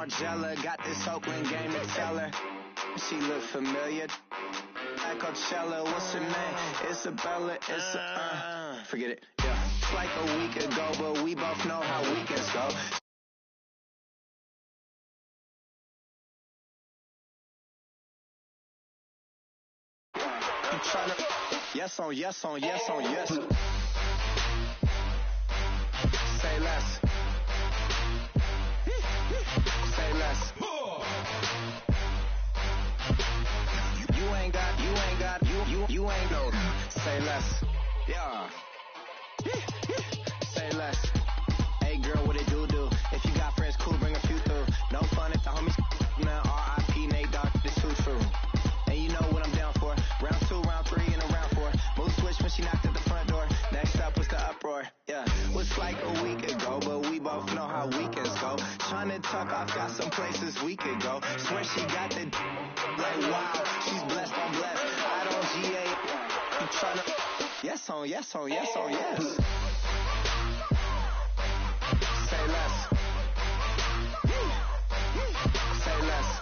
Margella. Got this Oakland game to tell her. She look familiar. At Coachella, what's her name? Isabella, forget it, yeah. It's like a week ago, but we both know how weekends go. I'm tryna, yes on yes on yes on yes. Say less. Say less. You ain't no. Say less. Yeah. Say less. Hey girl, what it do? If you got friends, cool, bring a few through. No fun if the homies. Now R.I.P. Nate Dogg, this too true. And you know what I'm down for. Round 2, round 3, and a round 4. Mood switch when she knocked at the front door. Next up was the uproar. Yeah, was like a week ago, but we both know how weekends go. Tryna tuck off, got some places we could go. Swear she got the like wow, she's blessed on blessed. I don't GA. You tryna yes on yes on yes on yes. Say less. Say less.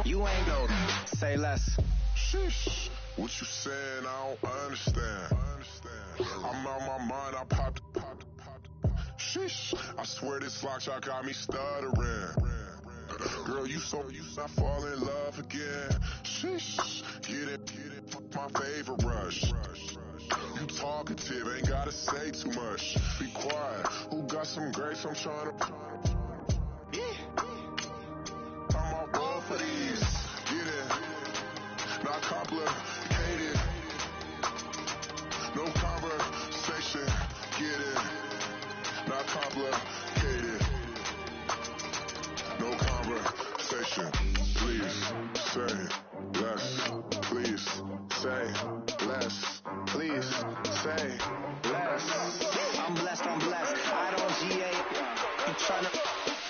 You ain't no. Say less. Sheesh. What you saying? I don't understand. I'm out my mind. I popped. Sheesh. I swear this lock shot got me stuttering. Girl, you I fall in love again. Sheesh. Get it. My favorite rush. You talkative, ain't gotta say too much. Be quiet. Who got some grapes? I'm trying to. I'm all roll for these. Get it. Not complicated. No conversation. Get it. Not complicated. No conversation. Please say less. Please say less. Please say less. I'm blessed. I don't GA. You tryna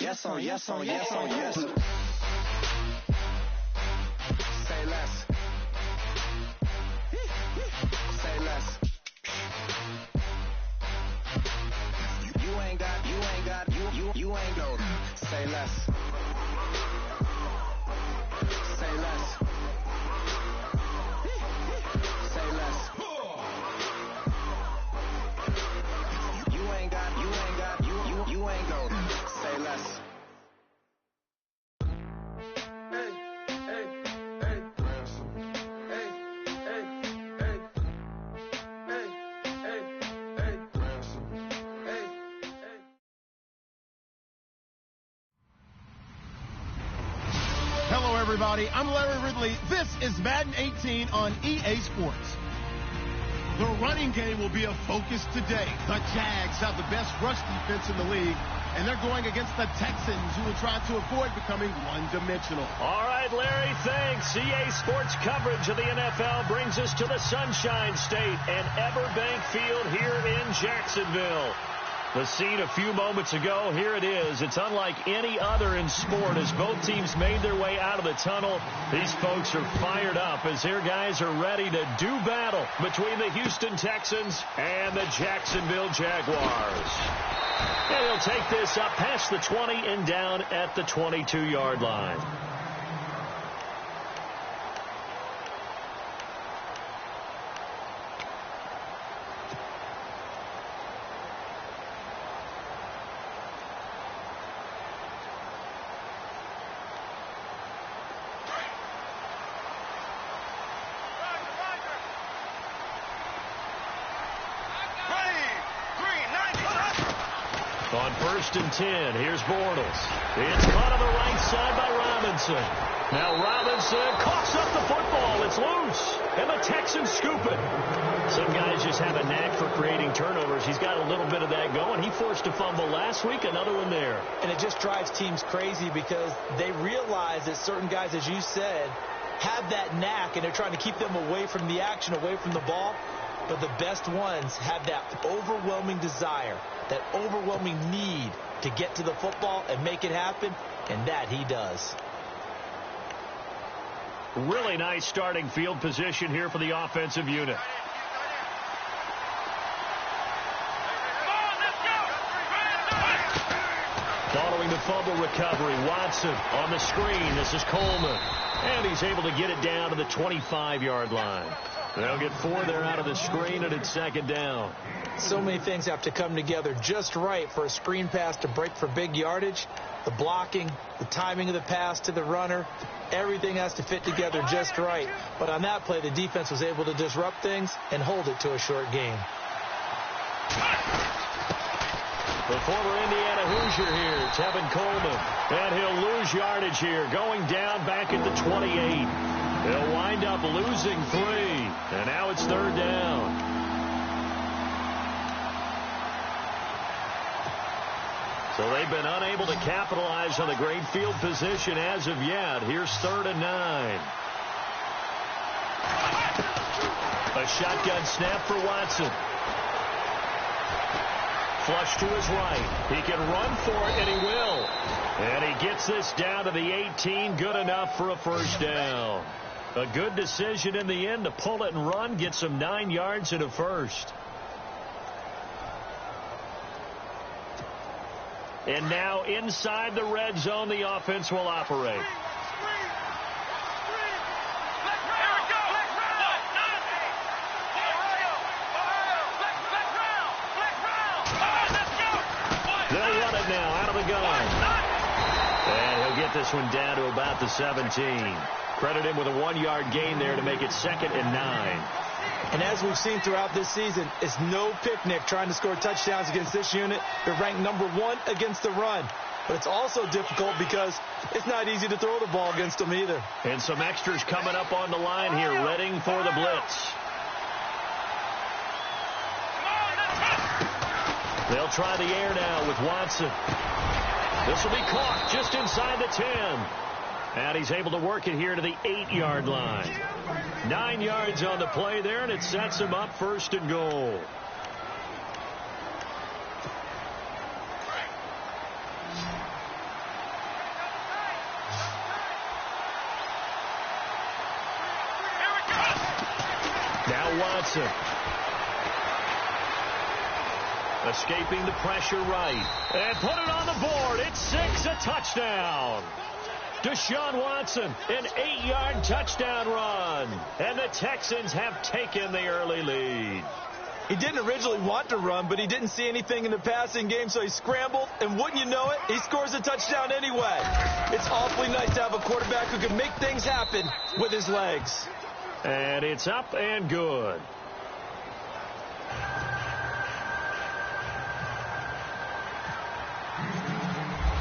yes on yes on yes on yes. Say less. Say less. You ain't no. Say less. Say less. Say less. You ain't no. Say less. Hello, everybody. I'm Larry Ridley. This is Madden 18 on EA Sports. The running game will be a focus today. The Jags have the best rush defense in the league, and they're going against the Texans, who will try to avoid becoming one-dimensional. All right, Larry, thanks. EA Sports coverage of the NFL brings us to the Sunshine State and Everbank Field here in Jacksonville. The scene a few moments ago, here it is. It's unlike any other in sport as both teams made their way out of the tunnel. These folks are fired up as their guys are ready to do battle between the Houston Texans and the Jacksonville Jaguars. And he'll take this up past the 20 and down at the 22-yard line. On 1st and 10, here's Bortles. It's caught on the right side by Robinson. Now Robinson coughs up the football. It's loose. And the Texans scoop it. Some guys just have a knack for creating turnovers. He's got a little bit of that going. He forced a fumble last week, another one there. And it just drives teams crazy because they realize that certain guys, as you said, have that knack, and they're trying to keep them away from the action, away from the ball. But the best ones have that overwhelming desire, that overwhelming need to get to the football and make it happen, and that he does. Really nice starting field position here for the offensive unit. Following the fumble recovery, Watson on the screen. This is Coleman. And he's able to get it down to the 25-yard line. They'll get 4 there out of the screen, and it's second down. So many things have to come together just right for a screen pass to break for big yardage. The blocking, the timing of the pass to the runner, everything has to fit together just right. But on that play, the defense was able to disrupt things and hold it to a short gain. The former Indiana Hoosier here, Tevin Coleman. And he'll lose yardage here, going down back at the 28. He'll wind up losing 3. And now it's third down. So they've been unable to capitalize on the great field position as of yet. Here's 3rd and 9. A shotgun snap for Watson. Flush to his right. He can run for it, and he will. And he gets this down to the 18. Good enough for a first down. A good decision in the end to pull it and run. Gets him 9 yards and a first. And now inside the red zone, the offense will operate. They'll run it now out of the gun. And he'll get this one down to about the 17. Credit him with a 1-yard gain there to make it 2nd and 9. And as we've seen throughout this season, it's no picnic trying to score touchdowns against this unit. They're ranked number 1 against the run. But it's also difficult because it's not easy to throw the ball against them either. And some extras coming up on the line here, readying for the blitz. They'll try the air now with Watson. This will be caught just inside the 10. And he's able to work it here to the 8-yard line. 9 yards on the play there, and it sets him up 1st and goal. Now Watson. Escaping the pressure right. And put it on the board. It's 6, a touchdown. Deshaun Watson, an 8-yard touchdown run. And the Texans have taken the early lead. He didn't originally want to run, but he didn't see anything in the passing game, so he scrambled. And wouldn't you know it, he scores a touchdown anyway. It's awfully nice to have a quarterback who can make things happen with his legs. And it's up and good.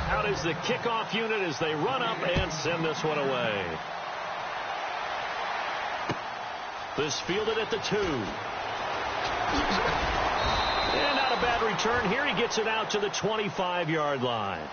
Out is the kickoff unit as they run up and send this one away. This fielded at the 2. And not a bad return here. He gets it out to the 25-yard line.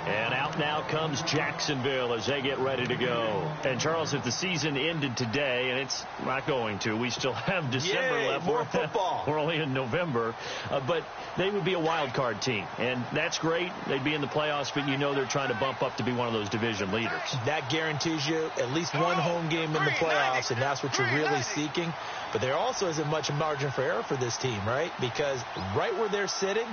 And out now comes Jacksonville as they get ready to go. And, Charles, if the season ended today, and it's not going to, we still have December left. More football. We're only in November. But they would be a wild card team. And that's great. They'd be in the playoffs, but you know they're trying to bump up to be one of those division leaders. That guarantees you at least one home game in the playoffs, and that's what you're really seeking. But there also isn't much margin for error for this team, right? Because right where they're sitting,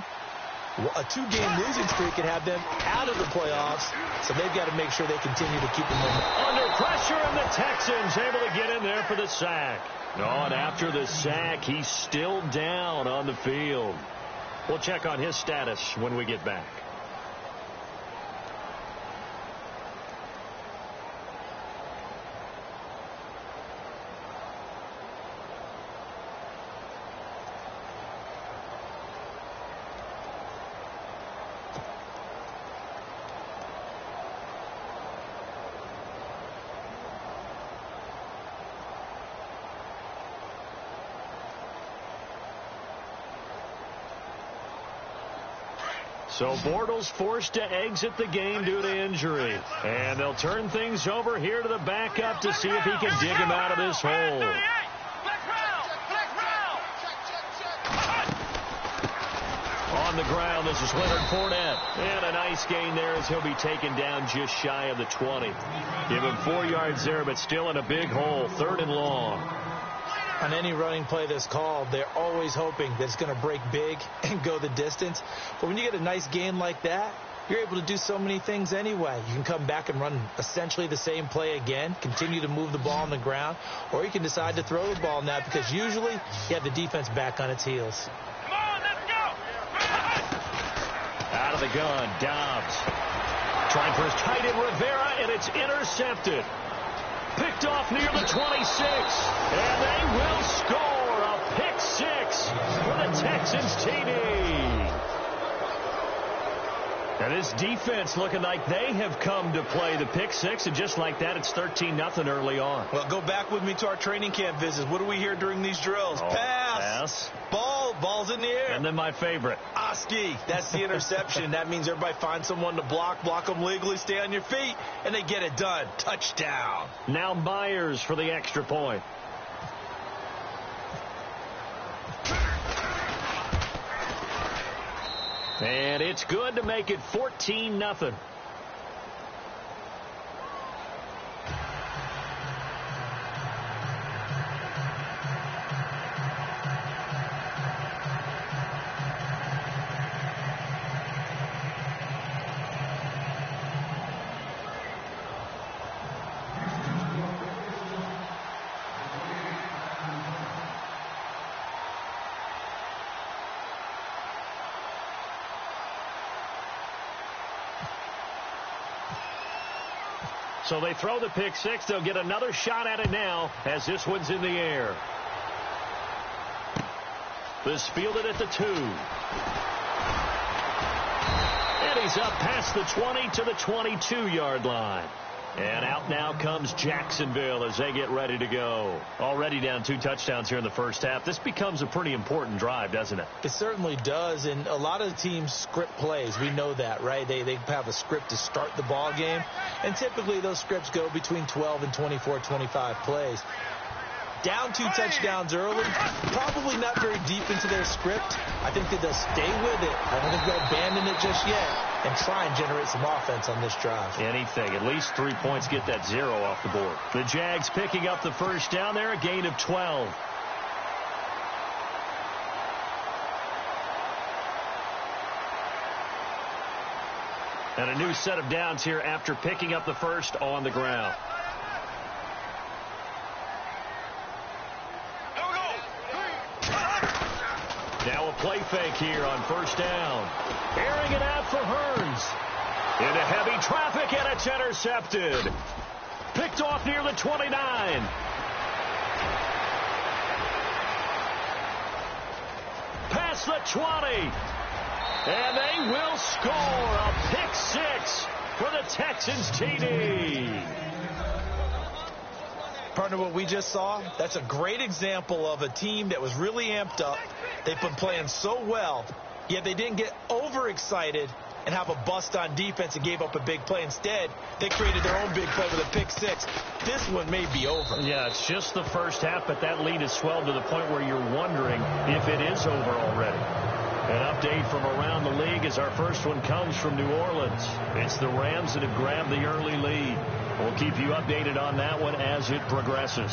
a 2-game losing streak could have them out of the playoffs, so they've got to make sure they continue to keep them under pressure, and the Texans able to get in there for the sack. And after the sack, he's still down on the field. We'll check on his status when we get back. So Bortles forced to exit the game due to injury. And they'll turn things over here to the backup to see if he can dig him out of this hole. On the ground, this is Leonard Fournette. And a nice gain there as he'll be taken down just shy of the 20. Give him 4 yards there, but still in a big hole. 3rd and long. On any running play that's called, they're always hoping that it's going to break big and go the distance. But when you get a nice gain like that, you're able to do so many things anyway. You can come back and run essentially the same play again, continue to move the ball on the ground, or you can decide to throw the ball now because usually you have the defense back on its heels. Come on, let's go! Out of the gun, Dobbs. Trying for his tight end, Rivera, and it's intercepted. Picked off near the 26, and they will score a pick six for the Texans TD. And this defense looking like they have come to play the pick six, and just like that, it's 13-0 early on. Well, go back with me to our training camp visits. What do we hear during these drills? Pass. Ball's in the air. And then my favorite. Oski. That's the interception. That means everybody find someone to block them legally, stay on your feet, and they get it done. Touchdown. Now Myers for the extra point. And it's good to make it 14-0. So they throw the pick six. They'll get another shot at it now as this one's in the air. This fielded at the 2. And he's up past the 20 to the 22-yard line. And out now comes Jacksonville as they get ready to go. Already down 2 touchdowns here in the first half. This becomes a pretty important drive, doesn't it? It certainly does, and a lot of teams script plays. We know that, right? They have a script to start the ball game, and typically those scripts go between 12 and 24, 25 plays. Down 2 touchdowns early, probably not very deep into their script. I think that they'll stay with it. I don't think they'll abandon it just yet and try and generate some offense on this drive. Anything. At least 3 points, get that 0 off the board. The Jags picking up the first down there, a gain of 12. And a new set of downs here after picking up the first on the ground. Now a play fake here on first down. Airing it out for Hearns. Into heavy traffic, and it's intercepted. Picked off near the 29. Past the 20. And they will score a pick six for the Texans TD. Partner, what we just saw, that's a great example of a team that was really amped up. They've been playing so well, yet they didn't get overexcited and have a bust on defense and gave up a big play. Instead, they created their own big play with a pick six. This one may be over. Yeah, it's just the first half, but that lead has swelled to the point where you're wondering if it is over already. An update from around the league as our first one comes from New Orleans. It's the Rams that have grabbed the early lead. We'll keep you updated on that one as it progresses.